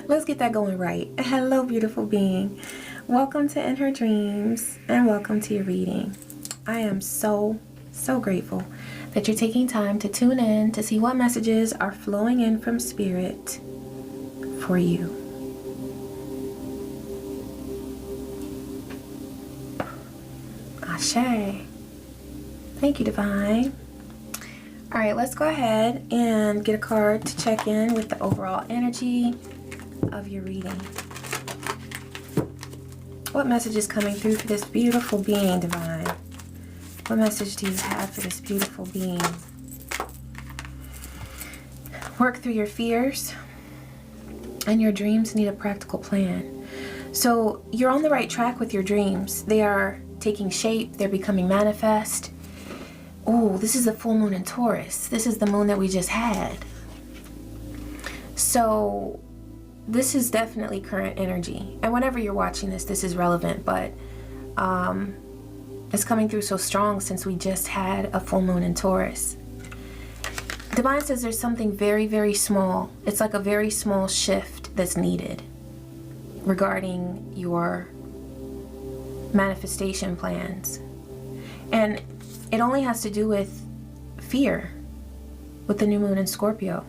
Let's get that going right. Hello, beautiful being. Welcome to In Her Dreams and welcome to your reading. I am so grateful that you're taking time to tune in to see what messages are flowing in from Spirit for you. Ashe. Thank you, Divine. All right, let's go ahead and get a card to check in with the overall energy of your reading. What message is coming through for this beautiful being, Divine? What message do you have for this beautiful being? Work through your fears, and your dreams need a practical plan. So you're on the right track with your dreams. They are taking shape. They're becoming manifest. Oh, this is the full moon in Taurus. This is the moon that we just had. So this is definitely current energy. And whenever you're watching this, this is relevant, but it's coming through so strong since we just had a full moon in Taurus. Divine says there's something very small. It's like a very small shift that's needed regarding your manifestation plans. And it only has to do with fear, with the new moon in Scorpio,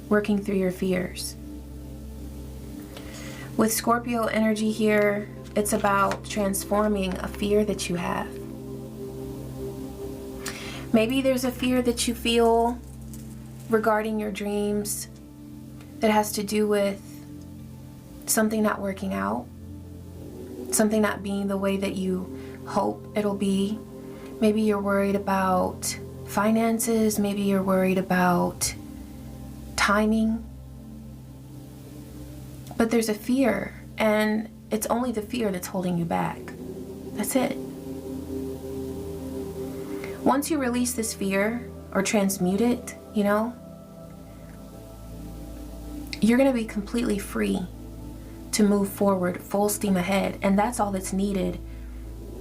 working through your fears. With Scorpio energy here, it's about transforming a fear that you have. Maybe there's a fear that you feel regarding your dreams that has to do with something not working out, something not being the way that you hope it'll be. Maybe you're worried about finances. Maybe you're worried about timing. But there's a fear, and it's only the fear that's holding you back. That's it. Once you release this fear or transmute it, you're going to be completely free to move forward full steam ahead. And that's all that's needed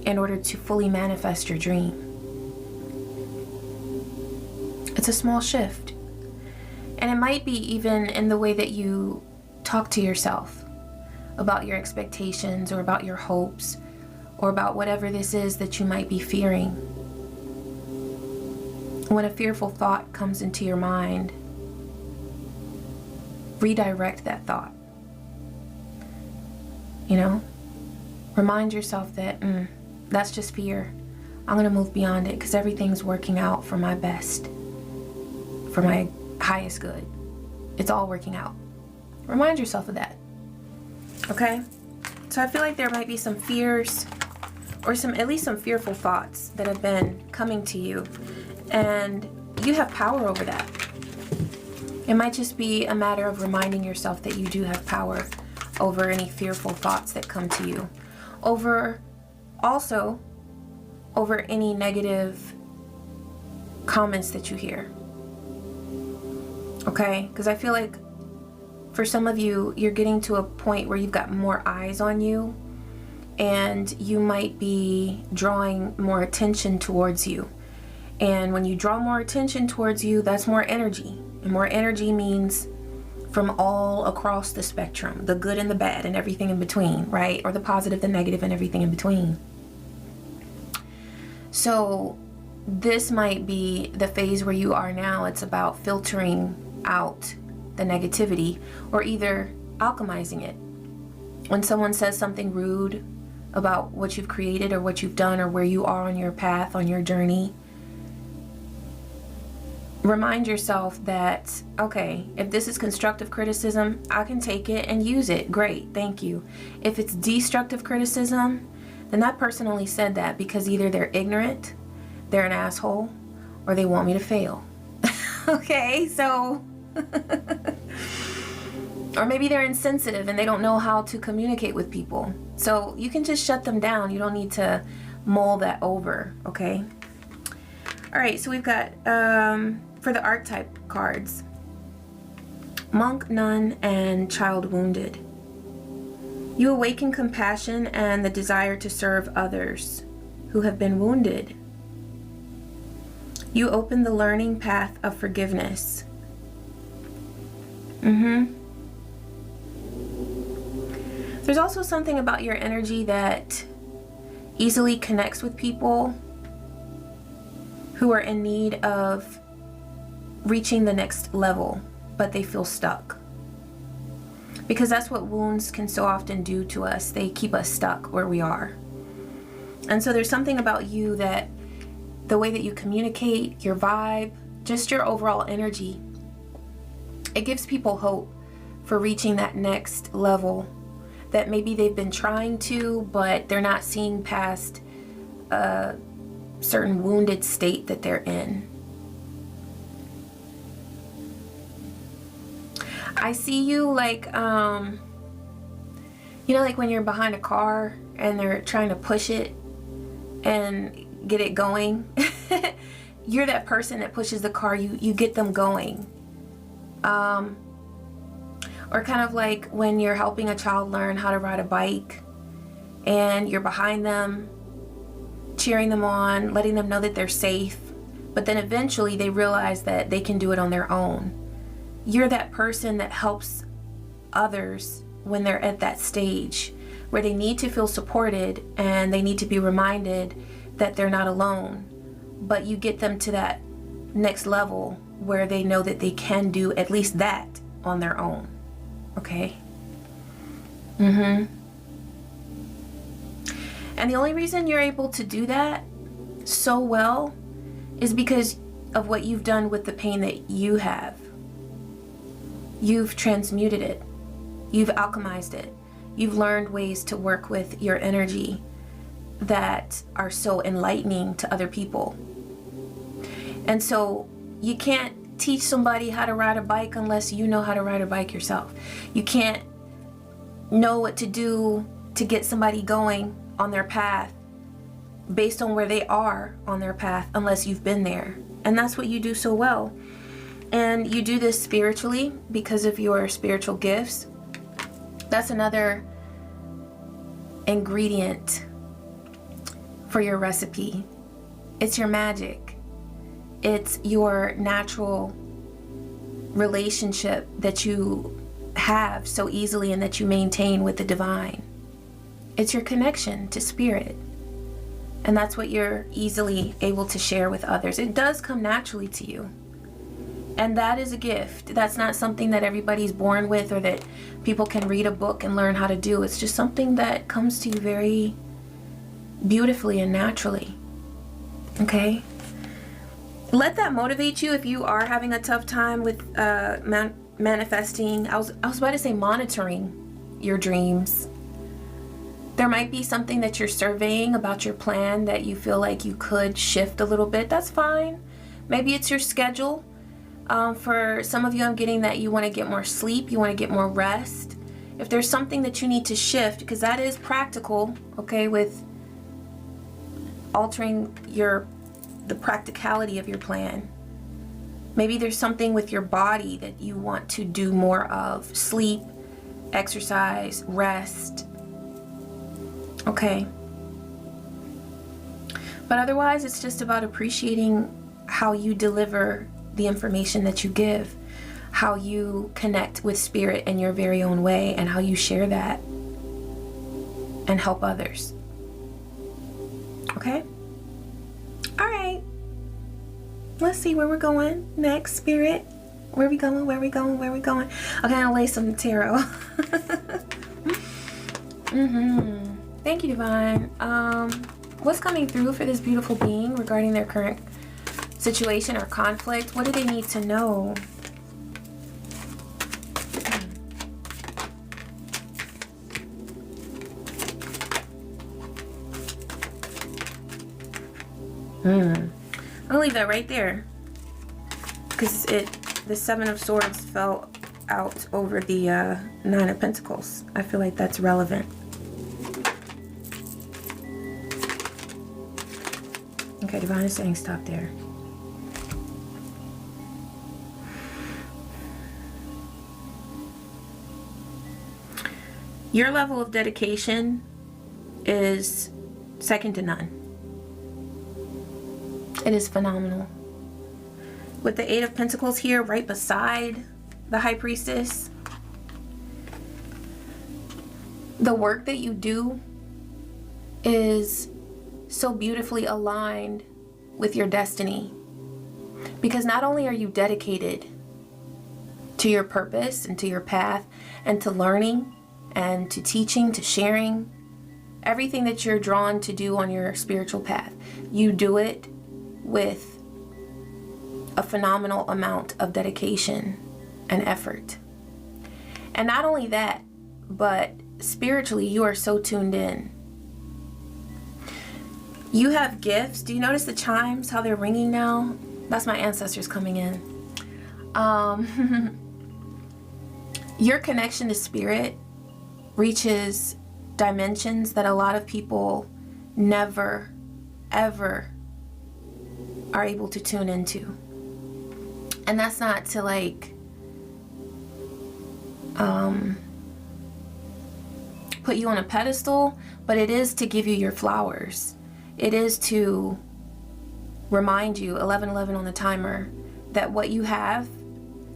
in order to fully manifest your dream. It's a small shift. And it might be even in the way that you talk to yourself about your expectations or about your hopes or about whatever this is that you might be fearing. When a fearful thought comes into your mind, redirect that thought. Remind yourself that that's just fear. I'm going to move beyond it because everything's working out for my best, for my highest good. It's all working out. Remind yourself of that. Okay? So I feel like there might be some fears or at least some fearful thoughts that have been coming to you, and you have power over that. It might just be a matter of reminding yourself that you do have power over any fearful thoughts that come to you. Also over any negative comments that you hear. Okay? Because I feel like for some of you, you're getting to a point where you've got more eyes on you, and you might be drawing more attention towards you. And when you draw more attention towards you, that's more energy. And more energy means from all across the spectrum, the good and the bad and everything in between, right? Or the positive, the negative, and everything in between. So this might be the phase where you are now. It's about filtering out the negativity or either alchemizing it. When someone says something rude about what you've created or what you've done or where you are on your path, on your journey, remind yourself that, okay, if this is constructive criticism, I can take it and use it. Great, thank you. If it's destructive criticism, then that person only said that because either they're ignorant, they're an asshole, or they want me to fail. Okay, so or maybe they're insensitive and they don't know how to communicate with people. So you can just shut them down. You don't need to mull that over, okay? All right, so we've got for the archetype cards, Monk, Nun, and Child Wounded. You awaken compassion and the desire to serve others who have been wounded. You open the learning path of forgiveness. There's also something about your energy that easily connects with people who are in need of reaching the next level, but they feel stuck. Because that's what wounds can so often do to us. They keep us stuck where we are. And so there's something about you that the way that you communicate, your vibe, just your overall energy, it gives people hope for reaching that next level that maybe they've been trying to, but they're not seeing past a certain wounded state that they're in. I see you like, you know, like when you're behind a car and they're trying to push it and get it going. You're that person that pushes the car, you get them going. Or kind of like when you're helping a child learn how to ride a bike and you're behind them, cheering them on, letting them know that they're safe, but then eventually they realize that they can do it on their own. You're that person that helps others when they're at that stage where they need to feel supported and they need to be reminded that they're not alone, but you get them to that next level where they know that they can do at least that on their own. Okay? And the only reason you're able to do that so well is because of what you've done with the pain that you have. You've transmuted it. You've alchemized it. You've learned ways to work with your energy that are so enlightening to other people. And so you can't teach somebody how to ride a bike unless you know how to ride a bike yourself. You can't know what to do to get somebody going on their path based on where they are on their path unless you've been there. And that's what you do so well. And you do this spiritually because of your spiritual gifts. That's another ingredient for your recipe. It's your magic. It's your natural relationship that you have so easily and that you maintain with the divine. It's your connection to spirit. And that's what you're easily able to share with others. It does come naturally to you. And that is a gift. That's not something that everybody's born with or that people can read a book and learn how to do. It's just something that comes to you very beautifully and naturally. Okay? Let that motivate you if you are having a tough time with manifesting. I was about to say monitoring your dreams. There might be something that you're surveying about your plan that you feel like you could shift a little bit. That's fine. Maybe it's your schedule. For some of you, I'm getting that you want to get more sleep, you want to get more rest. If there's something that you need to shift, because that is practical, okay, with altering the practicality of your plan. Maybe there's something with your body that you want to do more of. Sleep, exercise, rest. Okay. But otherwise, it's just about appreciating how you deliver the information that you give, how you connect with spirit in your very own way, and how you share that and help others. Okay? All right. Let's see where we're going next, spirit. Where are we going? Where are we going? Where are we going? Okay, I'll lay some tarot. Thank you, divine. What's coming through for this beautiful being regarding their current situation or conflict? What do they need to know? I'll leave that right there because the Seven of Swords fell out over the Nine of Pentacles. I feel like that's relevant. Okay, divine is saying stop there. Your level of dedication is second to none. It is phenomenal. With the Eight of Pentacles here right beside the High Priestess, The work that you do is so beautifully aligned with your destiny, because not only are you dedicated to your purpose and to your path and to learning and to teaching, to sharing, everything that you're drawn to do on your spiritual path, you do it with a phenomenal amount of dedication and effort. And not only that, but spiritually, you are so tuned in. You have gifts. Do you notice the chimes, how they're ringing now? That's my ancestors coming in. Your connection to spirit reaches dimensions that a lot of people never, ever are able to tune into. And that's not to like put you on a pedestal, but it is to give you your flowers. It is to remind you, 11:11 on the timer, that what you have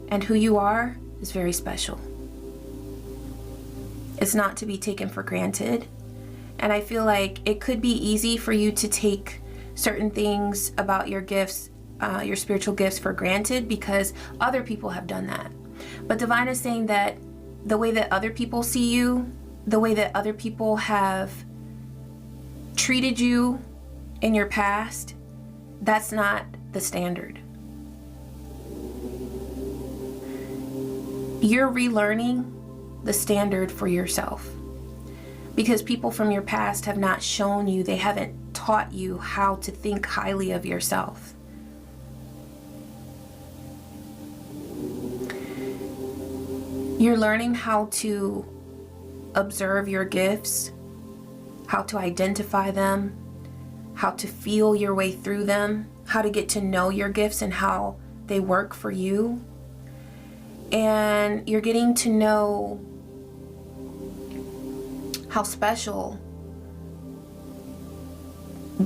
and who you are is very special. It's not to be taken for granted. And I feel like it could be easy for you to take certain things about your gifts, your spiritual gifts, for granted because other people have done that. But Divine is saying that the way that other people see you, the way that other people have treated you in your past, that's not the standard. You're relearning the standard for yourself because people from your past have not shown you, they haven't taught you how to think highly of yourself. You're learning how to observe your gifts, how to identify them, how to feel your way through them, how to get to know your gifts and how they work for you. And you're getting to know how special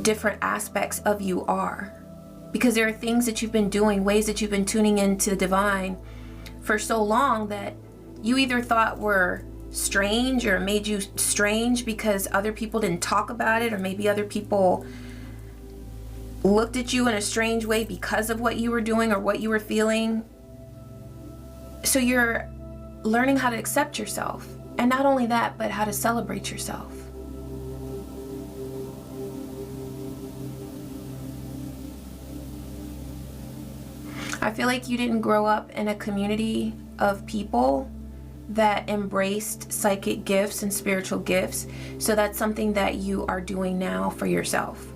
different aspects of you are. Because there are things that you've been doing, ways that you've been tuning into the divine for so long that you either thought were strange or made you strange because other people didn't talk about it, or maybe other people looked at you in a strange way because of what you were doing or what you were feeling. So you're learning how to accept yourself. And not only that, but how to celebrate yourself. I feel like you didn't grow up in a community of people that embraced psychic gifts and spiritual gifts. So that's something that you are doing now for yourself.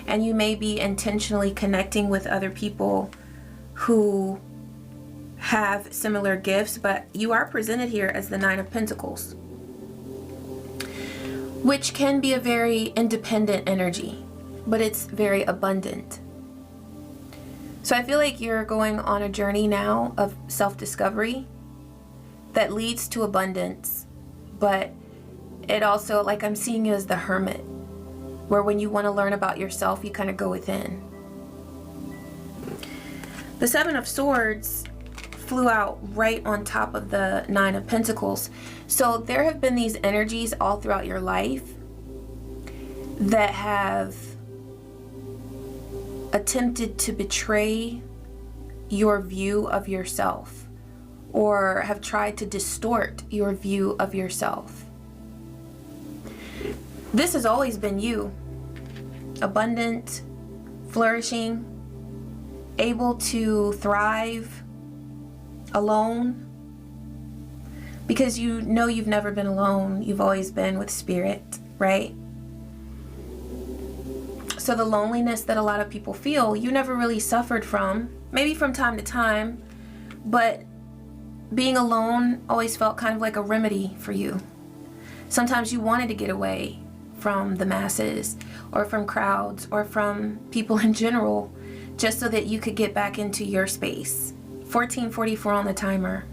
And you may be intentionally connecting with other people who have similar gifts, but you are presented here as the Nine of Pentacles, which can be a very independent energy, but it's very abundant. So I feel like you're going on a journey now of self-discovery that leads to abundance, but it also, like, I'm seeing you as the hermit, where when you want to learn about yourself, you kind of go within. The Seven of Swords flew out right on top of the Nine of Pentacles. So there have been these energies all throughout your life that have attempted to betray your view of yourself, or have tried to distort your view of yourself. This has always been you. Abundant, flourishing, able to thrive alone, because you know you've never been alone. You've always been with spirit, right? So the loneliness that a lot of people feel, you never really suffered from, maybe from time to time, but being alone always felt kind of like a remedy for you. Sometimes you wanted to get away from the masses, or from crowds, or from people in general, just so that you could get back into your space. 1444 on the timer.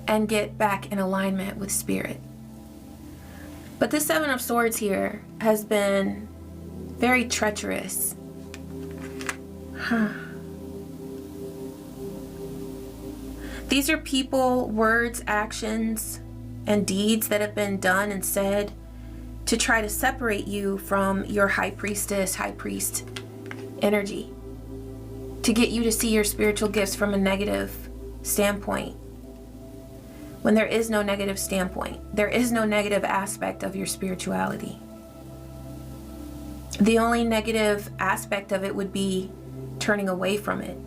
And get back in alignment with spirit. But this Seven of Swords here has been very treacherous. These are people, words, actions, and deeds that have been done and said to try to separate you from your high priestess, high priest energy, to get you to see your spiritual gifts from a negative standpoint. When there is no negative standpoint, there is no negative aspect of your spirituality. The only negative aspect of it would be turning away from it.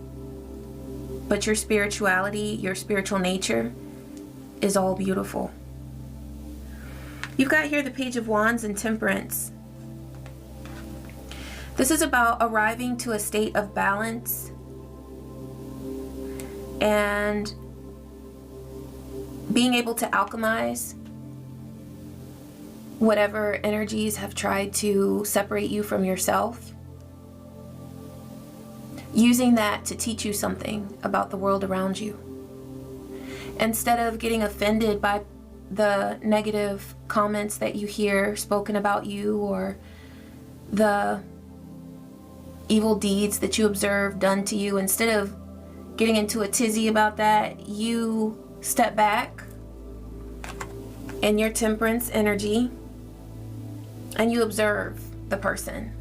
But your spirituality, your spiritual nature is all beautiful. You've got here the Page of Wands and Temperance. This is about arriving to a state of balance and being able to alchemize whatever energies have tried to separate you from yourself. Using that to teach you something about the world around you. Instead of getting offended by the negative comments that you hear spoken about you, or the evil deeds that you observe done to you, instead of getting into a tizzy about that, you step back in your temperance energy and you observe the person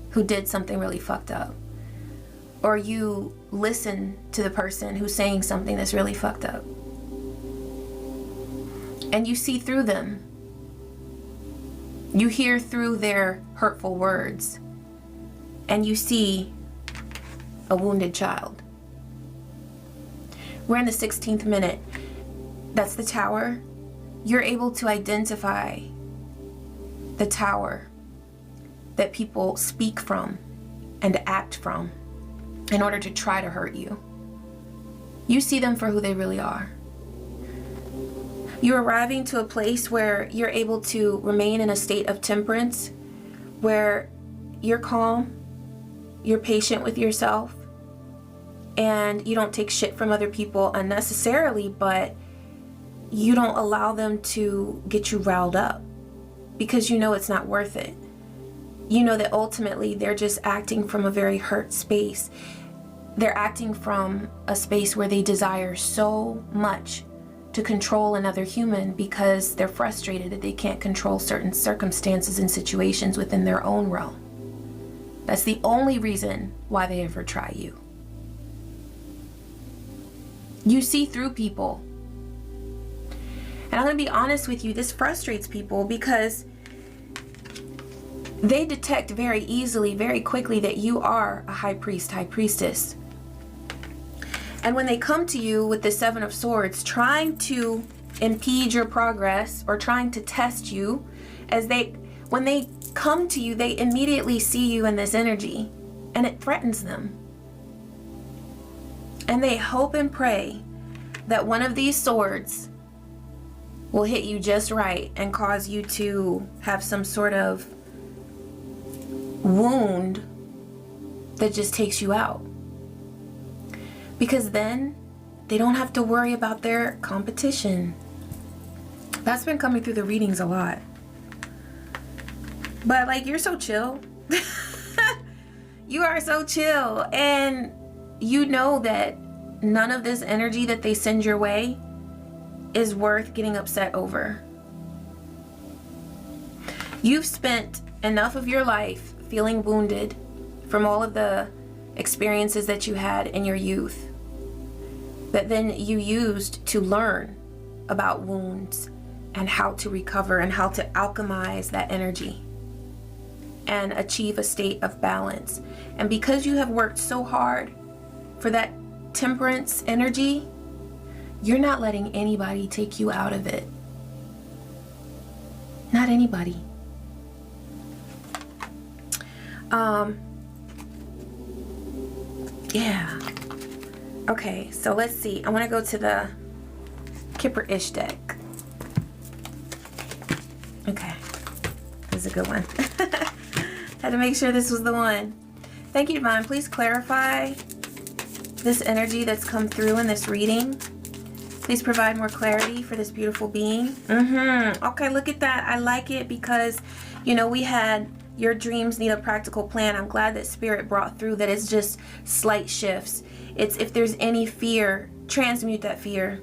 who did something really fucked up. Or you listen to the person who's saying something that's really fucked up. And you see through them. You hear through their hurtful words. And you see a wounded child. We're in the 16th minute. That's the Tower. You're able to identify the tower that people speak from and act from in order to try to hurt you. You see them for who they really are. You're arriving to a place where you're able to remain in a state of temperance, where you're calm, you're patient with yourself, and you don't take shit from other people unnecessarily, but you don't allow them to get you riled up because you know it's not worth it. You know that ultimately they're just acting from a very hurt space. They're acting from a space where they desire so much to control another human because they're frustrated that they can't control certain circumstances and situations within their own realm. That's the only reason why they ever try you. You see through people. And I'm going to be honest with you, this frustrates people because they detect very easily, very quickly that you are a high priest, high priestess. And when they come to you with the Seven of Swords, trying to impede your progress or trying to test you, when they come to you, they immediately see you in this energy and it threatens them. And they hope and pray that one of these swords will hit you just right and cause you to have some sort of wound that just takes you out. Because then they don't have to worry about their competition. That's been coming through the readings a lot. But like, you're so chill. You are so chill. And you know that none of this energy that they send your way is worth getting upset over. You've spent enough of your life feeling wounded from all of the experiences that you had in your youth that then you used to learn about wounds and how to recover and how to alchemize that energy and achieve a state of balance. And because you have worked so hard for that temperance energy, you're not letting anybody take you out of it. Not anybody. Yeah. Okay, so let's see. I want to go to the Kipper-ish deck. Okay. This is a good one. Had to make sure this was the one. Thank you, Divine. Please clarify this energy that's come through in this reading. Please provide more clarity for this beautiful being. Okay, look at that. I like it because, you know, we had your dreams need a practical plan. I'm glad that Spirit brought through that it's just slight shifts. It's if there's any fear transmute that fear.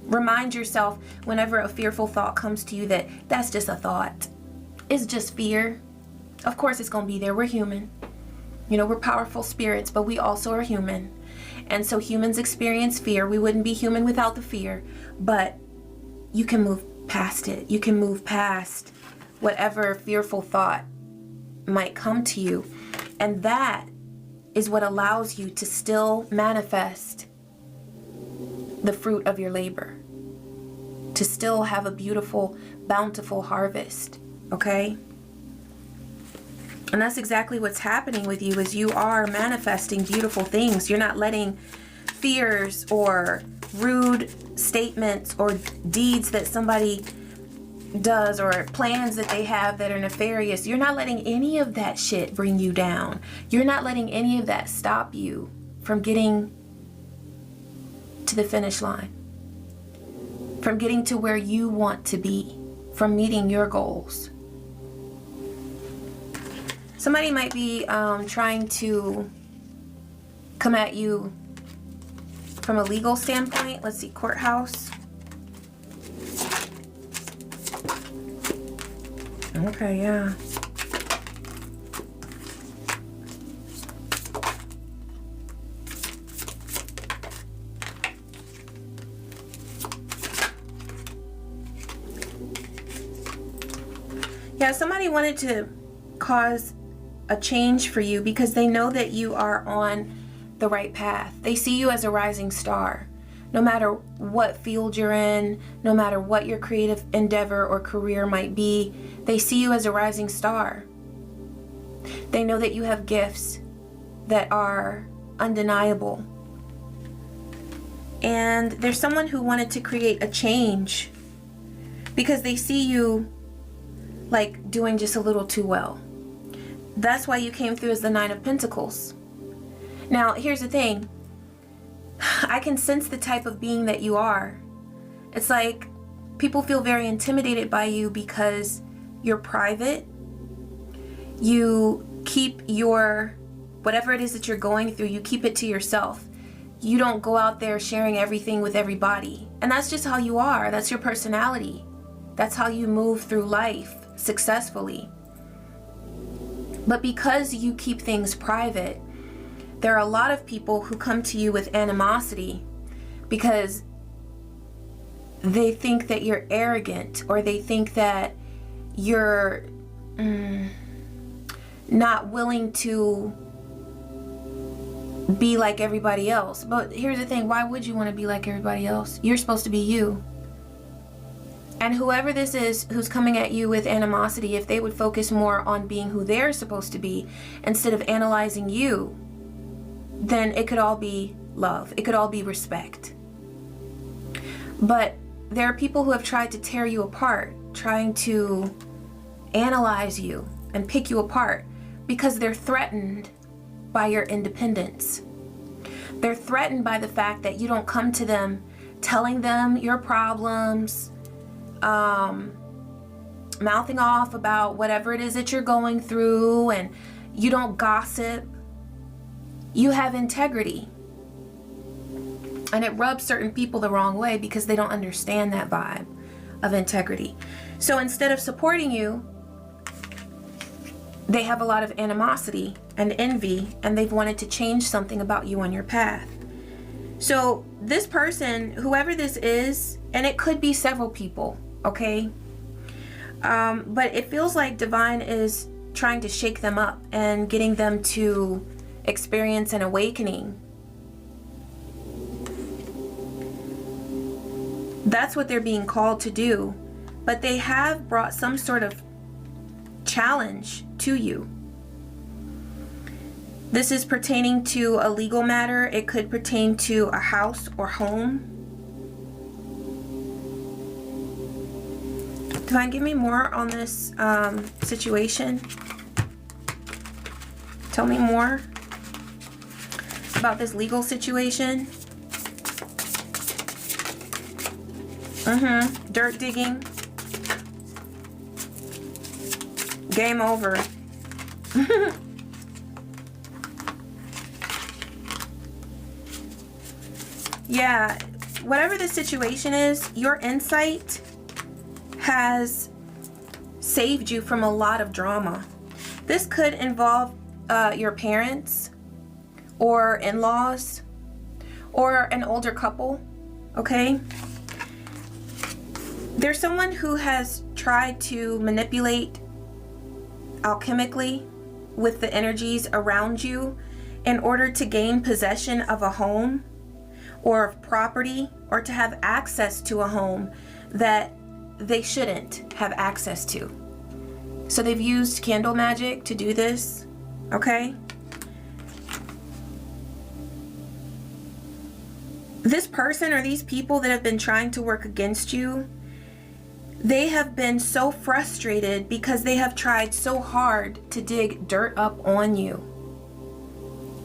Remind yourself whenever a fearful thought comes to you that that's just a thought. It's just fear. Of course it's going to be there. We're human. You know, we're powerful spirits, but we also are human. And so humans experience fear. We wouldn't be human without the fear. But you can move past it. You can move past whatever fearful thought might come to you. And that is what allows you to still manifest the fruit of your labor. To still have a beautiful, bountiful harvest. Okay? And that's exactly what's happening with you, is you are manifesting beautiful things. You're not letting fears or rude statements or deeds that somebody does or plans that they have that are nefarious. You're not letting any of that shit bring you down. You're not letting any of that stop you from getting to the finish line, from getting to where you want to be, from meeting your goals. Somebody might be trying to come at you from a legal standpoint. Let's see, courthouse. Okay, yeah. Yeah, somebody wanted to cause a change for you because they know that you are on the right path. They see you as a rising star. No matter what field you're in, no matter what your creative endeavor or career might be, they see you as a rising star. They know that you have gifts that are undeniable. And there's someone who wanted to create a change because they see you like doing just a little too well. That's why you came through as the Nine of Pentacles. Now, here's the thing. I can sense the type of being that you are. It's like people feel very intimidated by you because you're private. You keep your, whatever it is that you're going through, you keep it to yourself. You don't go out there sharing everything with everybody. And that's just how you are. That's your personality. That's how you move through life successfully. But because you keep things private, there are a lot of people who come to you with animosity because they think that you're arrogant, or they think that you're not willing to be like everybody else. But here's the thing, why would you want to be like everybody else? You're supposed to be you. And whoever this is who's coming at you with animosity, if they would focus more on being who they're supposed to be instead of analyzing you, then it could all be love. It could all be respect. But there are people who have tried to tear you apart, trying to analyze you and pick you apart because they're threatened by your independence. They're threatened by the fact that you don't come to them telling them your problems, mouthing off about whatever it is that you're going through, and you don't gossip. You have integrity. And it rubs certain people the wrong way because they don't understand that vibe of integrity. So instead of supporting you, they have a lot of animosity and envy, and they've wanted to change something about you on your path. So this person, whoever this is, and it could be several people, okay? But it feels like Divine is trying to shake them up and getting them to experience an awakening. That's what they're being called to do. But they have brought some sort of challenge to you. This is pertaining to a legal matter. It could pertain to a house or home. Divine, give me more on this situation. Tell me more about this legal situation. Dirt digging. Game over. Yeah, whatever the situation is, your insight has saved you from a lot of drama. This could involve your parents or in-laws or an older couple, okay? There's someone who has tried to manipulate alchemically with the energies around you in order to gain possession of a home or of property, or to have access to a home that they shouldn't have access to. So they've used candle magic to do this, okay? This person or these people that have been trying to work against you, they have been so frustrated because they have tried so hard to dig dirt up on you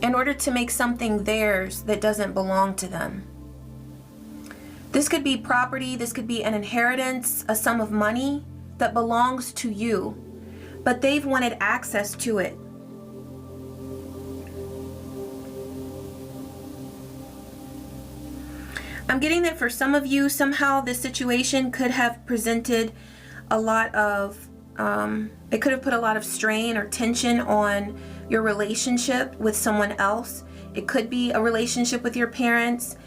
in order to make something theirs that doesn't belong to them. This could be property, this could be an inheritance, a sum of money that belongs to you, but they've wanted access to it. I'm getting that for some of you, somehow this situation could have presented a lot of, it could have put a lot of strain or tension on your relationship with someone else. It could be a relationship with your parents.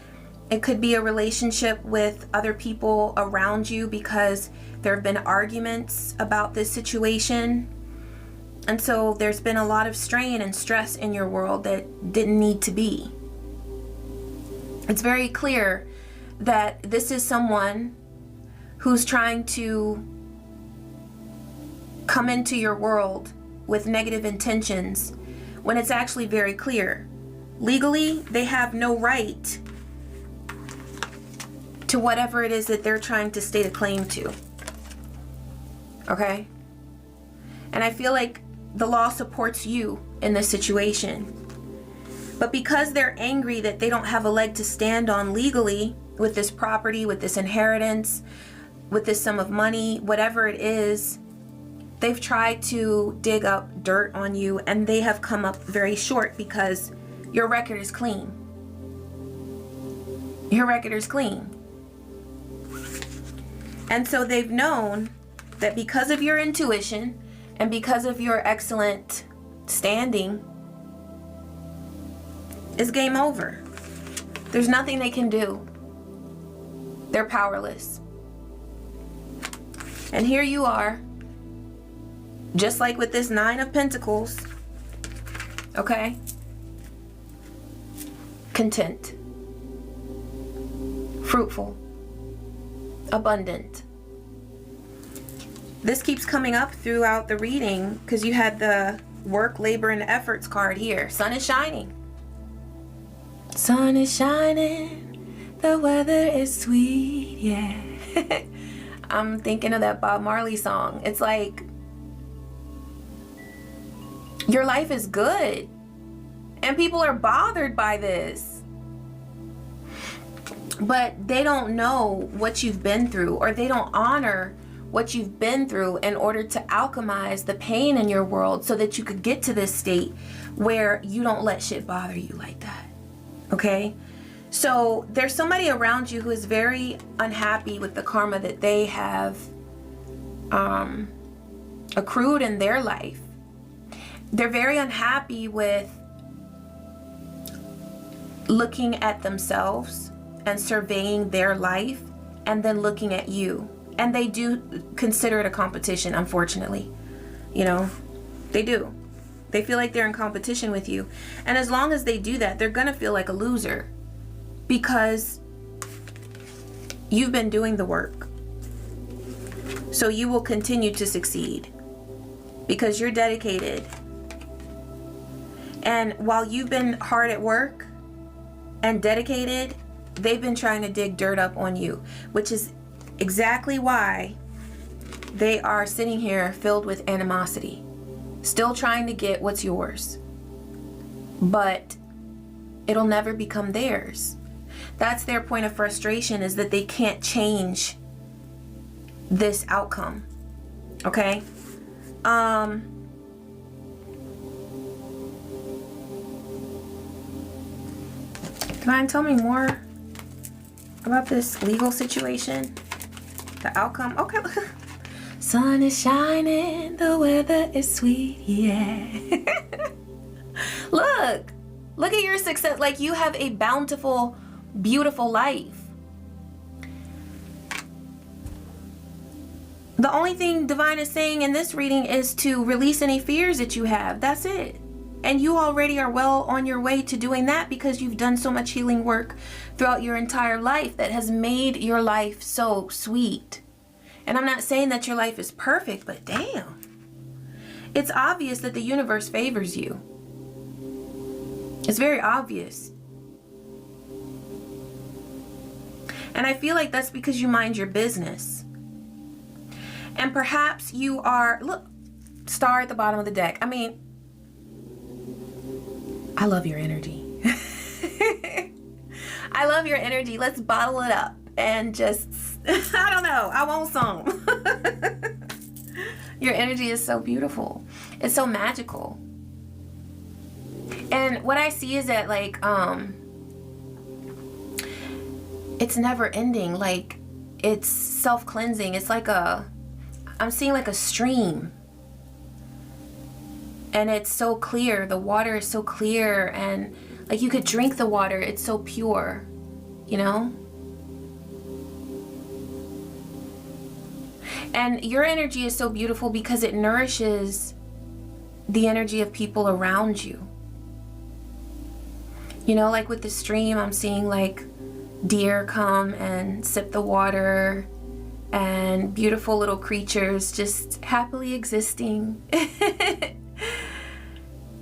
It could be a relationship with other people around you because there have been arguments about this situation. And so there's been a lot of strain and stress in your world that didn't need to be. It's very clear that this is someone who's trying to come into your world with negative intentions when it's actually very clear. Legally, they have no right to whatever it is that they're trying to state a claim to. Okay? And I feel like the law supports you in this situation. But because they're angry that they don't have a leg to stand on legally with this property, with this inheritance, with this sum of money, whatever it is, they've tried to dig up dirt on you and they have come up very short because your record is clean. Your record is clean. And so they've known that because of your intuition and because of your excellent standing, it's game over. There's nothing they can do. They're powerless. And here you are, just like with this 9 of Pentacles, okay? Content, fruitful, abundant. This keeps coming up throughout the reading because you had the work, labor, and efforts card here. Sun is shining. Sun is shining, the weather is sweet, yeah. I'm thinking of that Bob Marley song. It's like, your life is good, and people are bothered by this. But they don't know what you've been through, or they don't honor what you've been through in order to alchemize the pain in your world so that you could get to this state where you don't let shit bother you like that. Okay? So there's somebody around you who is very unhappy with the karma that they have accrued in their life. They're very unhappy with looking at themselves and surveying their life and then looking at you. And they do consider it a competition, unfortunately. You know, they do. They feel like they're in competition with you. And as long as they do that, they're gonna feel like a loser because you've been doing the work. So you will continue to succeed because you're dedicated. And while you've been hard at work and dedicated, they've been trying to dig dirt up on you, which is exactly why they are sitting here filled with animosity, still trying to get what's yours, but it'll never become theirs. That's their point of frustration, is that they can't change this outcome. Okay? Divine, tell me more about this legal situation? The outcome? Okay. Sun is shining, the weather is sweet, yeah. Look at your success. Like, you have a bountiful, beautiful life. The only thing Divine is saying in this reading is to release any fears that you have. That's it. And you already are well on your way to doing that because you've done so much healing work throughout your entire life that has made your life so sweet. And I'm not saying that your life is perfect, but damn. It's obvious that the universe favors you. It's very obvious. And I feel like that's because you mind your business. And perhaps you are, look, star at the bottom of the deck. I mean, I love your energy. I love your energy. Let's bottle it up and just, I don't know, I want some. Your energy is so beautiful. It's so magical. And what I see is that, like, it's never ending. Like, it's self-cleansing. It's like I'm seeing like a stream. And it's so clear. The water is so clear. And like, you could drink the water. It's so pure, you know? And your energy is so beautiful because it nourishes the energy of people around you. You know, like with the stream, I'm seeing like deer come and sip the water and beautiful little creatures just happily existing.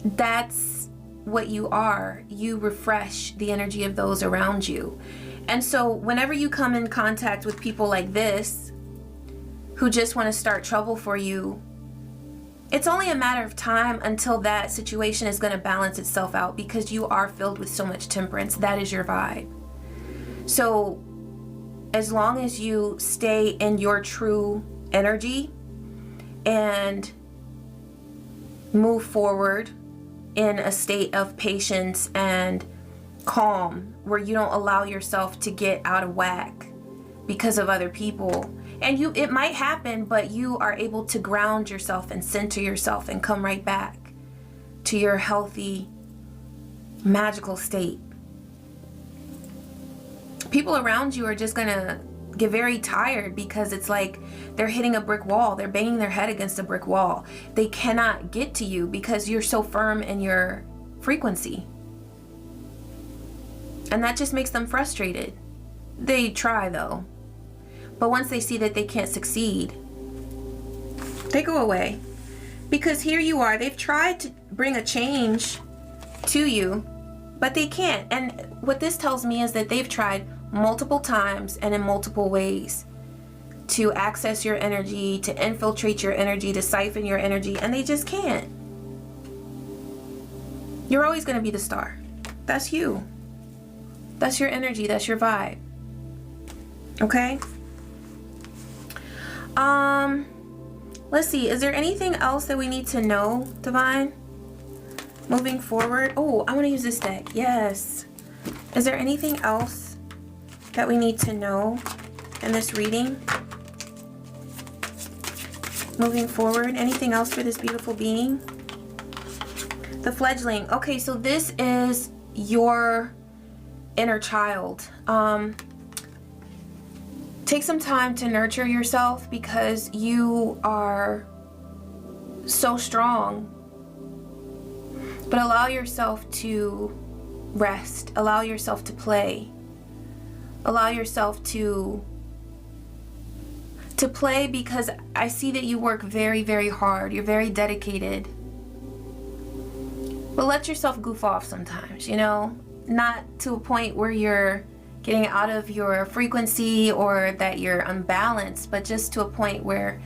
That's what you are. You refresh the energy of those around you. And so whenever you come in contact with people like this, who just want to start trouble for you, it's only a matter of time until that situation is going to balance itself out because you are filled with so much temperance. That is your vibe. So as long as you stay in your true energy and move forward in a state of patience and calm, where you don't allow yourself to get out of whack because of other people. And it might happen, but you are able to ground yourself and center yourself and come right back to your healthy, magical state. People around you are just gonna get very tired because it's like they're hitting a brick wall. They're banging their head against a brick wall. They cannot get to you because you're so firm in your frequency. And that just makes them frustrated. They try though. But once they see that they can't succeed, they go away. Because here you are, they've tried to bring a change to you, but they can't. And what this tells me is that they've tried multiple times and in multiple ways to access your energy, to infiltrate your energy, to siphon your energy, and they just can't. You're always going to be the star. That's you. That's your energy. That's your vibe. Okay? Let's see. Is there anything else that we need to know, Divine? Moving forward. Oh, I want to use this deck. Yes. Is there anything else that we need to know in this reading? Moving forward. Anything else for this beautiful being? The fledgling. Okay, so this is your inner child. Take some time to nurture yourself because you are so strong. But allow yourself to rest. Allow yourself to play. Allow yourself to play because I see that you work very, very hard. You're very dedicated. But let yourself goof off sometimes, you know? Not to a point where you're getting out of your frequency or that you're unbalanced, but just to a point where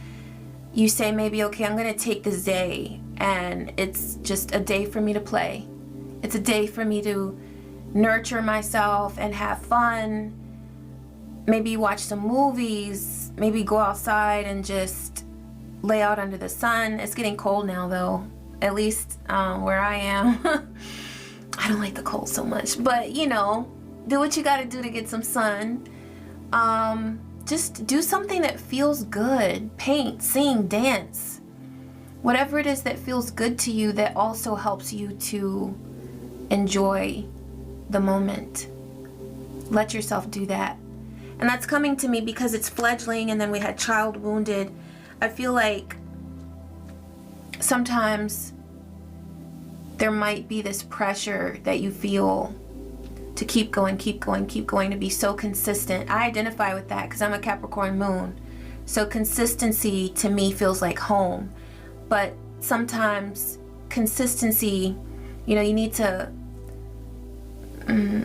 you say maybe, okay, I'm gonna take this day and it's just a day for me to play. It's a day for me to nurture myself and have fun. Maybe watch some movies, maybe go outside and just lay out under the sun. It's getting cold now though, at least where I am. I don't like the cold so much, but you know, do what you gotta do to get some sun. Just do something that feels good. Paint, sing, dance. Whatever it is that feels good to you that also helps you to enjoy the moment. Let yourself do that. And that's coming to me because it's fledgling and then we had child wounded. I feel like sometimes there might be this pressure that you feel to keep going, to be so consistent. I identify with that because I'm a Capricorn moon. So consistency to me feels like home. But sometimes consistency, you know, you need to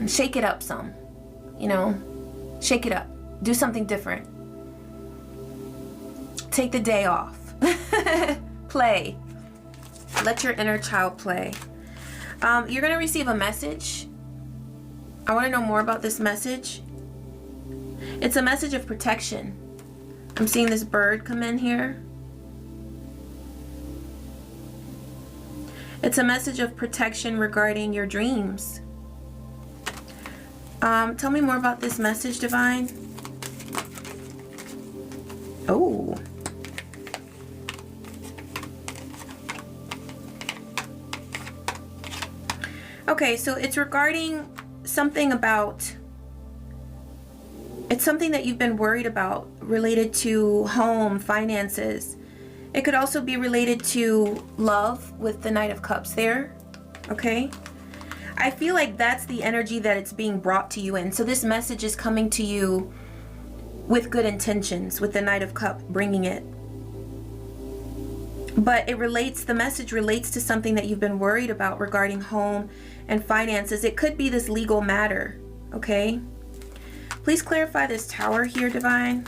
shake it up some, you know, shake it up, do something different. Take the day off, play, let your inner child play. You're gonna receive a message. I want to know more about this message. It's a message of protection. I'm seeing this bird come in here. It's a message of protection regarding your dreams. Tell me more about this message, Divine. Oh. Okay, so it's regarding something about, it's something that you've been worried about related to home, finances. It could also be related to love with the Knight of Cups there, okay? I feel like that's the energy that it's being brought to you in. So this message is coming to you with good intentions, with the Knight of Cups bringing it. But it relates, the message relates to something that you've been worried about regarding home and finances. It could be this legal matter, okay? Please clarify this Tower here, Divine.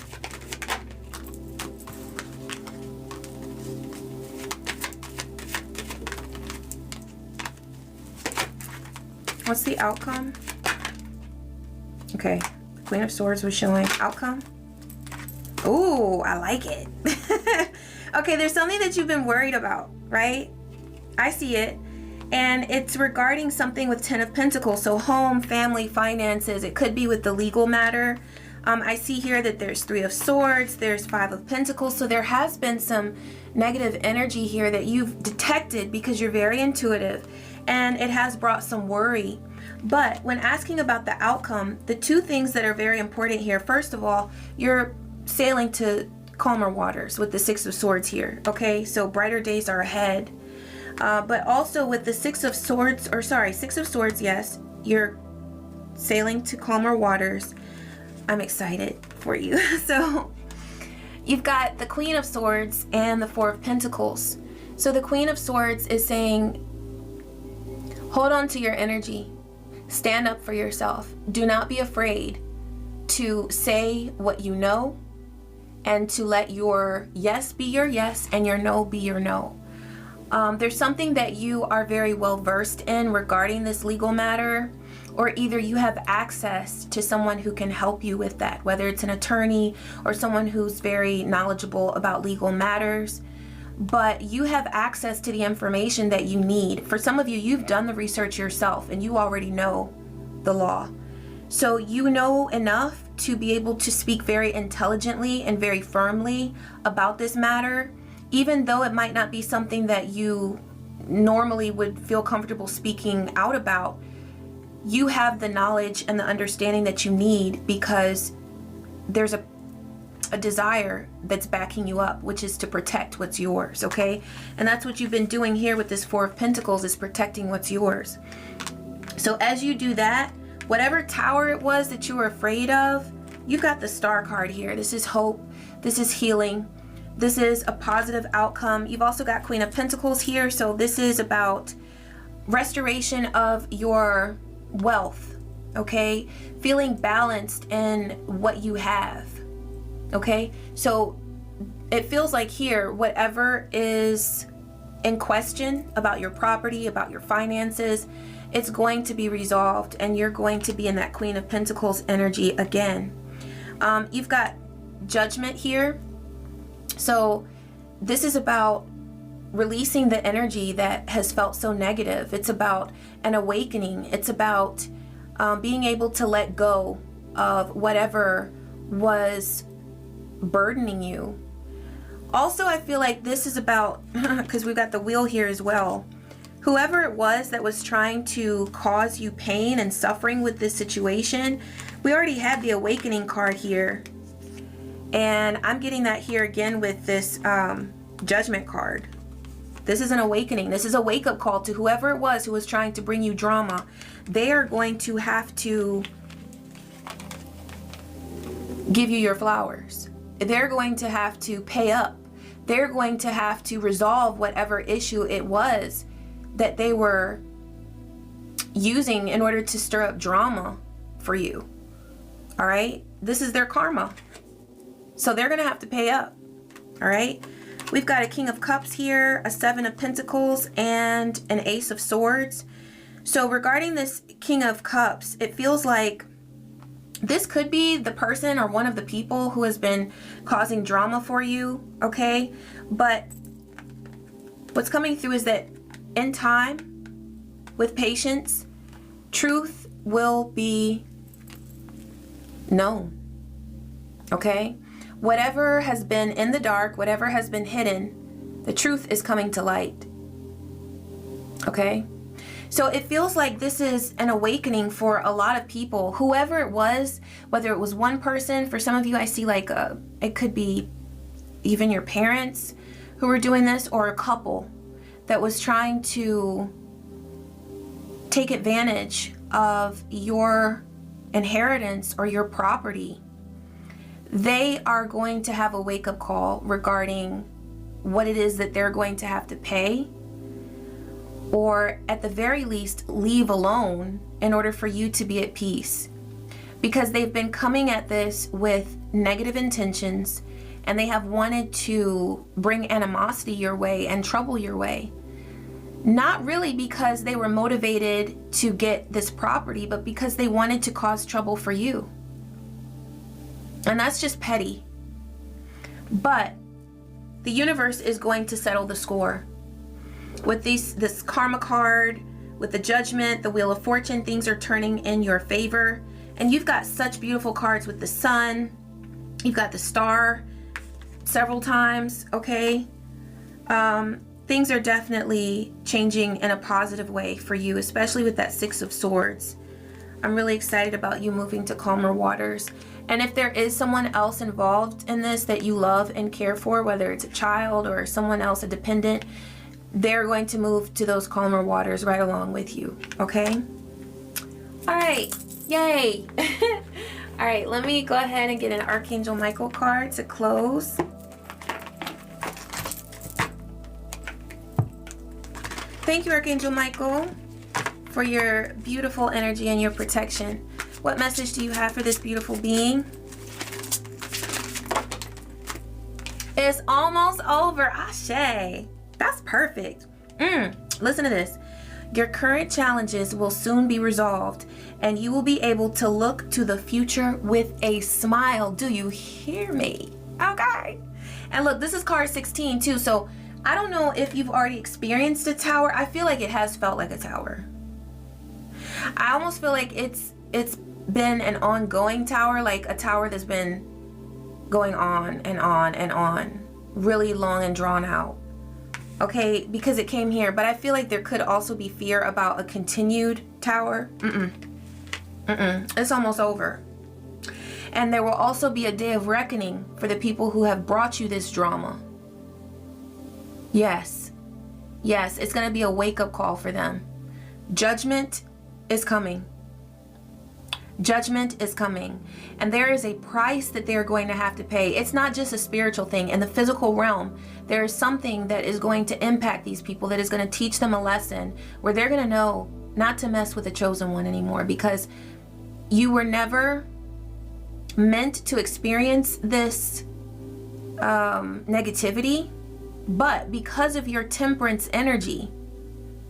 What's the outcome? Okay, Queen of Swords was showing outcome. Ooh, I like it. Okay, there's something that you've been worried about, right? I see it. And it's regarding something with 10 of Pentacles. So home, family, finances. It could be with the legal matter. I see here that there's 3 of Swords. There's 5 of Pentacles. So there has been some negative energy here that you've detected because you're very intuitive. And it has brought some worry. But when asking about the outcome, the 2 things that are very important here. First of all, you're sailing to calmer waters with the 6 of Swords here. Okay, so brighter days are ahead. But also with the 6 of Swords, or sorry, 6 of Swords, yes, you're sailing to calmer waters. I'm excited for you. So you've got the Queen of Swords and the 4 of Pentacles. So the Queen of Swords is saying, hold on to your energy. Stand up for yourself. Do not be afraid to say what you know and to let your yes be your yes and your no be your no. There's something that you are very well versed in regarding this legal matter, or either you have access to someone who can help you with that, whether it's an attorney or someone who's very knowledgeable about legal matters. But you have access to the information that you need. For some of you, you've done the research yourself and you already know the law. So you know enough to be able to speak very intelligently and very firmly about this matter, even though it might not be something that you normally would feel comfortable speaking out about. You have the knowledge and the understanding that you need because there's a desire that's backing you up, which is to protect what's yours, okay? And that's what you've been doing here with this 4 of Pentacles, is protecting what's yours. So as you do that, whatever tower it was that you were afraid of, you've got the Star card here. This is hope. This is healing. This is a positive outcome. You've also got Queen of Pentacles here. So this is about restoration of your wealth, okay? Feeling balanced in what you have, okay? So it feels like here, whatever is in question about your property, about your finances, it's going to be resolved and you're going to be in that Queen of Pentacles energy again. You've got Judgment here. So this is about releasing the energy that has felt so negative. It's about an awakening. It's about being able to let go of whatever was burdening you. Also, I feel like this is about, because we've got the wheel here as well, whoever it was that was trying to cause you pain and suffering with this situation, we already had the awakening card here. And I'm getting that here again with this judgment card. This is an awakening. This is a wake-up call to whoever it was who was trying to bring you drama. They are going to have to give you your flowers. They're going to have to pay up. They're going to have to resolve whatever issue it was that they were using in order to stir up drama for you. All right? This is their karma. So they're going to have to pay up. All right? We've got a King of Cups here, a Seven of Pentacles, and an Ace of Swords. So regarding this King of Cups, it feels like this could be the person or one of the people who has been causing drama for you, okay? But what's coming through is that in time, with patience, truth will be known, okay? Whatever has been in the dark, whatever has been hidden, the truth is coming to light, okay? So it feels like this is an awakening for a lot of people, whoever it was, whether it was one person. For some of you, I see like it could be even your parents who were doing this, or a couple that was trying to take advantage of your inheritance or your property. They are going to have a wake-up call regarding what it is that they're going to have to pay, or at the very least leave alone in order for you to be at peace, because they've been coming at this with negative intentions and they have wanted to bring animosity your way and trouble your way. Not really because they were motivated to get this property, but because they wanted to cause trouble for you. And that's just petty. But the universe is going to settle the score. With this karma card, with the judgment, the wheel of fortune, things are turning in your favor. And you've got such beautiful cards with the sun. You've got the star several times, okay? Things are definitely changing in a positive way for you, especially with that Six of Swords. I'm really excited about you moving to calmer waters. And if there is someone else involved in this that you love and care for, whether it's a child or someone else, a dependent, they're going to move to those calmer waters right along with you, okay? All right, yay. All right, let me go ahead and get an Archangel Michael card to close. Thank you, Archangel Michael, for your beautiful energy and your protection. What message do you have for this beautiful being? It's almost over. Ashe. That's perfect. Listen to this. Your current challenges will soon be resolved, and you will be able to look to the future with a smile. Do you hear me? Okay. And look, this is card 16 too, so I don't know if you've already experienced a tower. I feel like it has felt like a tower. I almost feel like it's been an ongoing tower, like a tower that's been going on and on and on, really long and drawn out. Okay, because it came here, but I feel like there could also be fear about a continued tower. It's almost over. And there will also be a day of reckoning for the people who have brought you this drama. Yes, it's going to be a wake-up call for them. Judgment is coming. Judgment is coming, and there is a price that they're going to have to pay. It's not just a spiritual thing. In the physical realm, there is something that is going to impact these people, that is going to teach them a lesson where they're going to know not to mess with the chosen one anymore, because you were never meant to experience this negativity, but because of your temperance energy,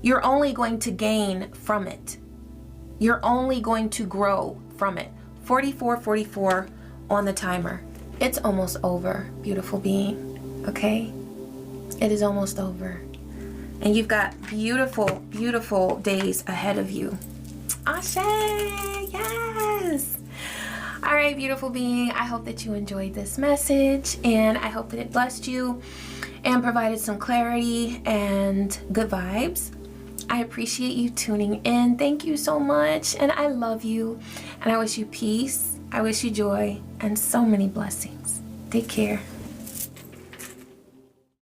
you're only going to gain from it. You're only going to grow from it. 44 on the timer. It's almost over, beautiful being. Okay? It is almost over. And you've got beautiful, beautiful days ahead of you. Ashe! Yes! All right, beautiful being, I hope that you enjoyed this message, and I hope that it blessed you and provided some clarity and good vibes. I appreciate you tuning in. Thank you so much, and I love you, and I wish you peace, I wish you joy, and so many blessings. Take care.